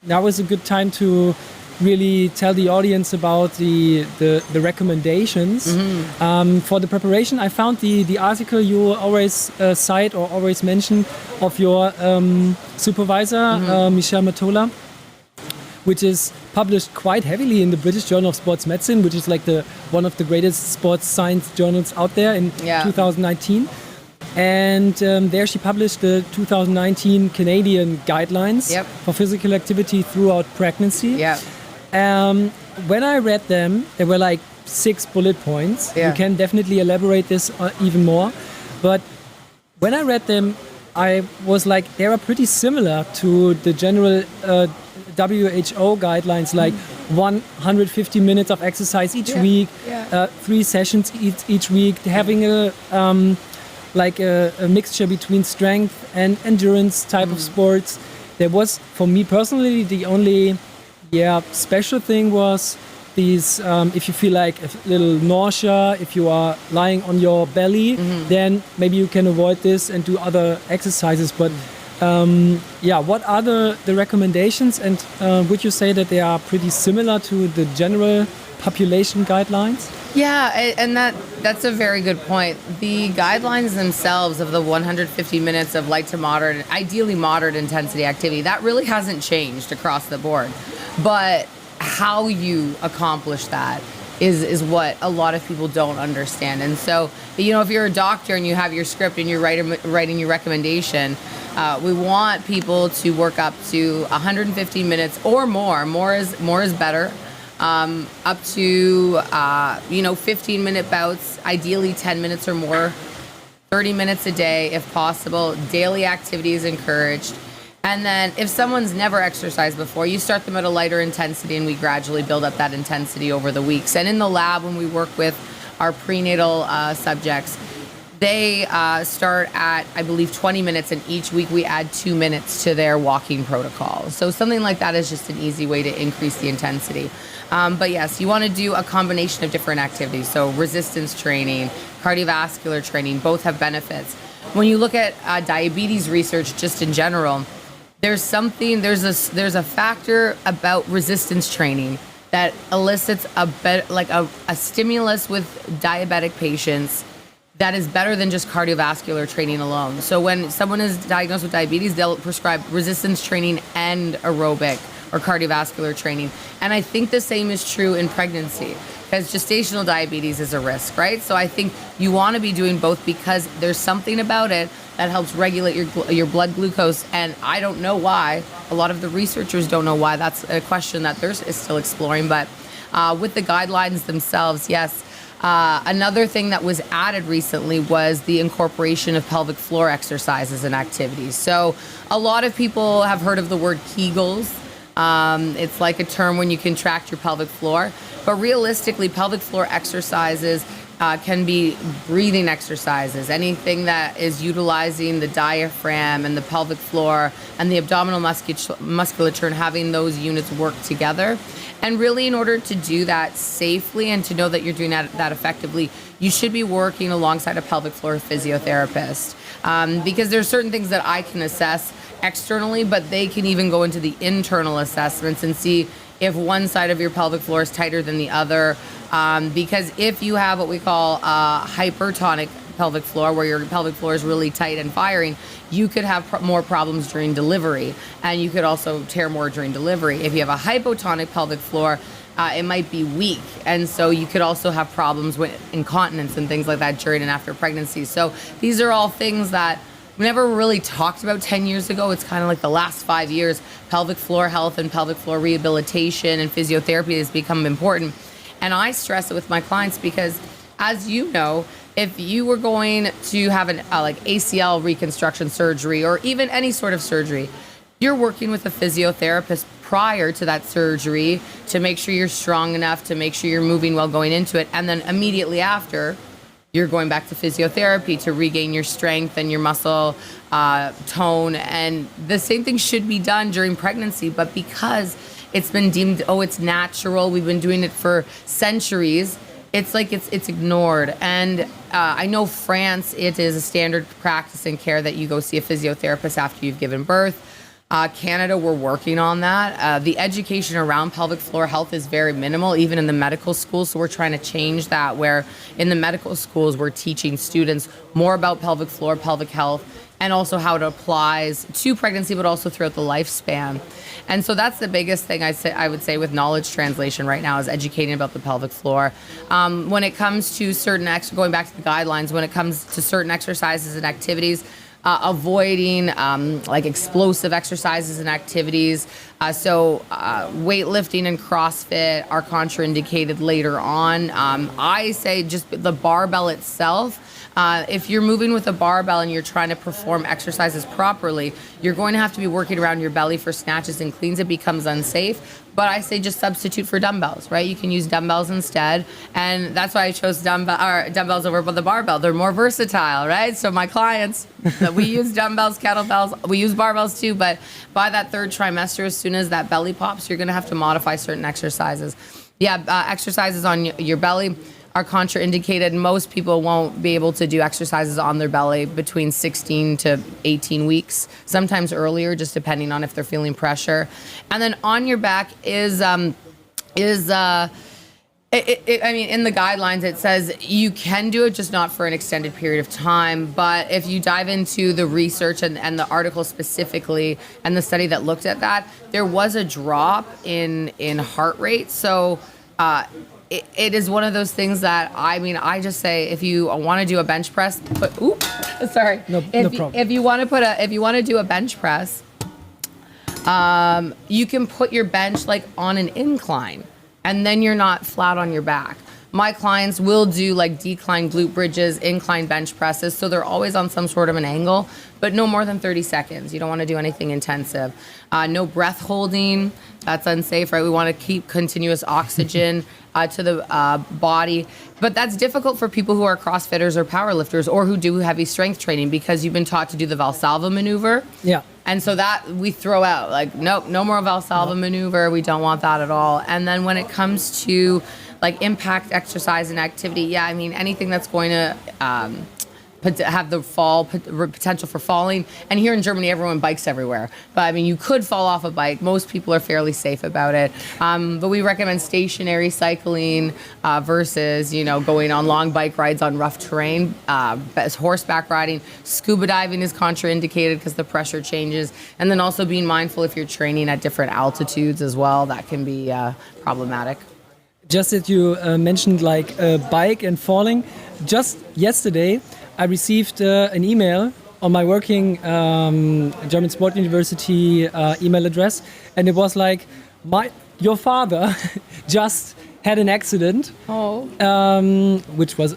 now is a good time to really tell the audience about the recommendations. For the preparation. I found the article you always cite or always mention of your supervisor, Michel Matola, which is published quite heavily in the British Journal of Sports Medicine, which is like one of the greatest sports science journals out there in 2019. And there she published the 2019 Canadian guidelines for physical activity throughout pregnancy. When I read them, there were like 6 bullet points. You can definitely elaborate this even more. But when I read them, I was like, they are pretty similar to the general WHO guidelines, like 150 minutes of exercise each week, 3 sessions each week, having a mixture between strength and endurance type of sports. There was, for me personally, the only special thing was these, if you feel like a little nausea, if you are lying on your belly, then maybe you can avoid this and do other exercises. But what are the recommendations, and would you say that they are pretty similar to the general population guidelines? Yeah, and that's a very good point. The guidelines themselves of the 150 minutes of light to moderate, ideally moderate intensity activity, that really hasn't changed across the board. But how you accomplish that is what a lot of people don't understand. And so, if you're a doctor and you have your script and you're writing your recommendation, we want people to work up to 150 minutes or more. More is better. Up to 15-minute bouts, ideally 10 minutes or more, 30 minutes a day if possible. Daily activity is encouraged. And then if someone's never exercised before, you start them at a lighter intensity, and we gradually build up that intensity over the weeks. And in the lab, when we work with our prenatal subjects, they start at, I believe, 20 minutes, and each week we add 2 minutes to their walking protocol. So something like that is just an easy way to increase the intensity. But yes, you want to do a combination of different activities. So resistance training, cardiovascular training, both have benefits. When you look at diabetes research just in general, there's a factor about resistance training that elicits a stimulus with diabetic patients that is better than just cardiovascular training alone. So when someone is diagnosed with diabetes, they'll prescribe resistance training and aerobic or cardiovascular training. And I think the same is true in pregnancy, because gestational diabetes is a risk, right? So I think you want to be doing both, because there's something about it that helps regulate your blood glucose. And I don't know why. A lot of the researchers don't know why. That's a question that they're still exploring. But with the guidelines themselves, yes. Another thing that was added recently was the incorporation of pelvic floor exercises and activities. So a lot of people have heard of the word Kegels. It's like a term when you contract your pelvic floor. But realistically, pelvic floor exercises can be breathing exercises. Anything that is utilizing the diaphragm and the pelvic floor and the abdominal musculature, and having those units work together. And really, in order to do that safely and to know that you're doing that effectively, you should be working alongside a pelvic floor physiotherapist. Because there's certain things that I can assess externally, but they can even go into the internal assessments and see if one side of your pelvic floor is tighter than the other. Because if you have what we call hypertonic pelvic floor, where your pelvic floor is really tight and firing, you could have more problems during delivery, and you could also tear more during delivery. If you have a hypotonic pelvic floor, it might be weak, and so you could also have problems with incontinence and things like that during and after pregnancy. So these are all things that we never really talked about 10 years ago. It's kind of like the last 5 years, pelvic floor health and pelvic floor rehabilitation and physiotherapy has become important. And I stress it with my clients because, as you know, if you were going to have an ACL reconstruction surgery or even any sort of surgery, you're working with a physiotherapist prior to that surgery to make sure you're strong enough, to make sure you're moving well going into it. And then immediately after, you're going back to physiotherapy to regain your strength and your muscle tone. And the same thing should be done during pregnancy. But because it's been deemed, it's natural, we've been doing it for centuries, it's like it's ignored. And I know France, it is a standard practice in care that you go see a physiotherapist after you've given birth. Canada, we're working on that. The education around pelvic floor health is very minimal, even in the medical schools. So we're trying to change that, where in the medical schools, we're teaching students more about pelvic floor, pelvic health, and also how it applies to pregnancy, but also throughout the lifespan. And so that's the biggest thing I would say with knowledge translation right now, is educating about the pelvic floor. When it comes to going back to the guidelines, when it comes to certain exercises and activities, avoiding like explosive exercises and activities. So weightlifting and CrossFit are contraindicated later on. I say just the barbell itself. If you're moving with a barbell and you're trying to perform exercises properly, you're going to have to be working around your belly for snatches and cleans. It becomes unsafe. But I say just substitute for dumbbells, right? You can use dumbbells instead. And that's why I chose dumbbells over the barbell. They're more versatile, right? So my clients, we use dumbbells, kettlebells, we use barbells too. But by that third trimester, as soon as that belly pops, you're going to have to modify certain exercises. Exercises on your belly are contraindicated. Most people won't be able to do exercises on their belly between 16 to 18 weeks, sometimes earlier, just depending on if they're feeling pressure. And then on your back is in the guidelines, it says you can do it, just not for an extended period of time. But if you dive into the research and the article specifically, and the study that looked at that, there was a drop in heart rate. So, it is one of those things that I just say, if you want to do a bench press, No problem. If you want to do a bench press, you can put your bench like on an incline, and then you're not flat on your back. My clients will do like decline glute bridges, incline bench presses, so they're always on some sort of an angle, but no more than 30 seconds. You don't want to do anything intensive. No breath holding, that's unsafe, right? We want to keep continuous oxygen to the body. But that's difficult for people who are CrossFitters or powerlifters, or who do heavy strength training, because you've been taught to do the Valsalva maneuver. Yeah. And so that we throw out, like, nope, no more Valsalva maneuver. We don't want that at all. And then when it comes to like impact exercise and activity, anything that's going to have the potential for falling. And here in Germany, everyone bikes everywhere. But you could fall off a bike. Most people are fairly safe about it. But we recommend stationary cycling versus, going on long bike rides on rough terrain. Horseback riding, scuba diving is contraindicated because the pressure changes. And then also being mindful if you're training at different altitudes as well, that can be problematic. Just that you mentioned like a bike and falling. Just yesterday, I received an email on my working German Sport University email address, and it was like, your father just had an accident, which was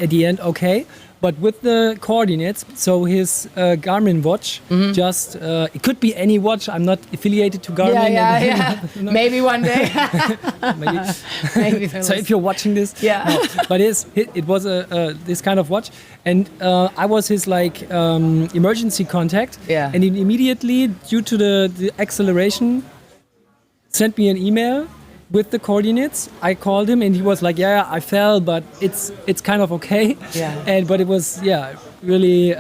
at the end okay, but with the coordinates, so his Garmin watch just, it could be any watch, I'm not affiliated to Garmin. Yeah. Maybe one day. Maybe. So if you're watching this, but it was this kind of watch, and I was his emergency contact, and he immediately, due to the acceleration, sent me an email with the coordinates. I called him and he was like, I fell, but it's kind of okay. But it was really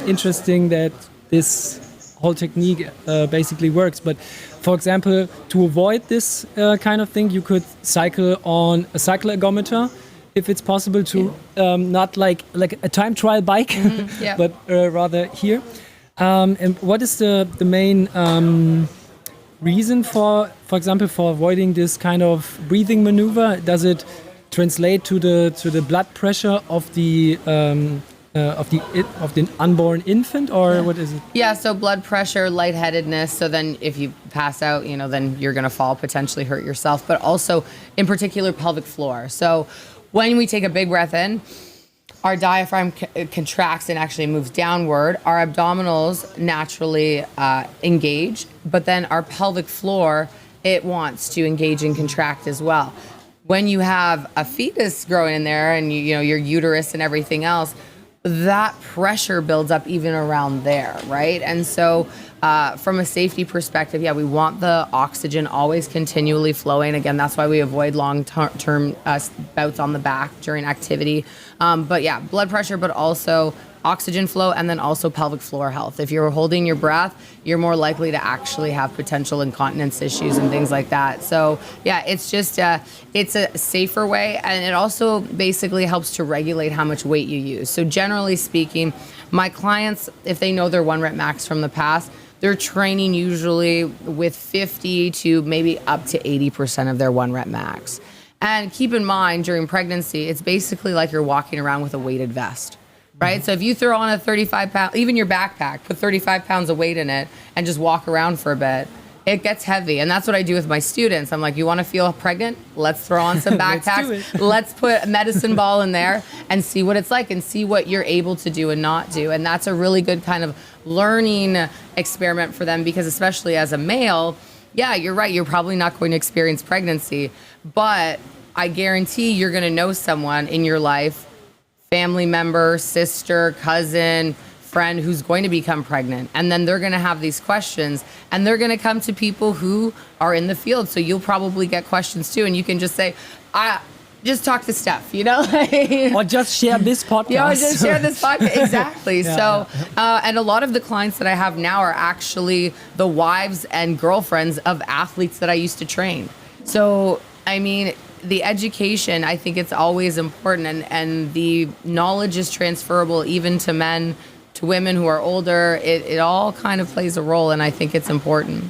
interesting that this whole technique basically works. But for example, to avoid this kind of thing, you could cycle on a cycle ergometer if it's possible to not like a time trial bike, but rather here. And what is the main reason for example, for avoiding this kind of breathing maneuver? Does it translate to the blood pressure of the unborn infant, or what is it? Yeah, so blood pressure, lightheadedness. So then if you pass out, then you're going to fall, potentially hurt yourself, but also in particular pelvic floor. So when we take a big breath in, our diaphragm contracts and actually moves downward. Our abdominals naturally engage, but then our pelvic floor, it wants to engage and contract as well. When you have a fetus growing in there and your uterus and everything else, that pressure builds up even around there, right? And so from a safety perspective, we want the oxygen always continually flowing. Again, that's why we avoid long-term bouts on the back during activity. But blood pressure, but also oxygen flow, and then also pelvic floor health. If you're holding your breath, you're more likely to actually have potential incontinence issues and things like that. So yeah, it's just it's a safer way, and it also basically helps to regulate how much weight you use. So generally speaking, my clients, if they know their 1 rep max from the past, they're training usually with 50 to maybe up to 80% of their 1 rep max. And keep in mind, during pregnancy, it's basically like you're walking around with a weighted vest, right? So if you throw on a 35-pound, even your backpack, put 35 pounds of weight in it and just walk around for a bit, it gets heavy. And that's what I do with my students. I'm like, you want to feel pregnant? Let's throw on some backpacks. Let's put a medicine ball in there and see what it's like and see what you're able to do and not do. And that's a really good kind of learning experiment for them, because especially as a male, yeah, you're right, you're probably not going to experience pregnancy, but I guarantee you're going to know someone in your life, family member, sister, cousin, friend, who's going to become pregnant. And then they're going to have these questions, and they're going to come to people who are in the field. So you'll probably get questions too. And you can just say, just talk to Steph, you know? Or just share this podcast. Yeah, just share this podcast. Exactly. And a lot of the clients that I have now are actually the wives and girlfriends of athletes that I used to train. So, I mean, the education, I think it's always important, and the knowledge is transferable even to men, to women who are older. It all kind of plays a role, and I think it's important.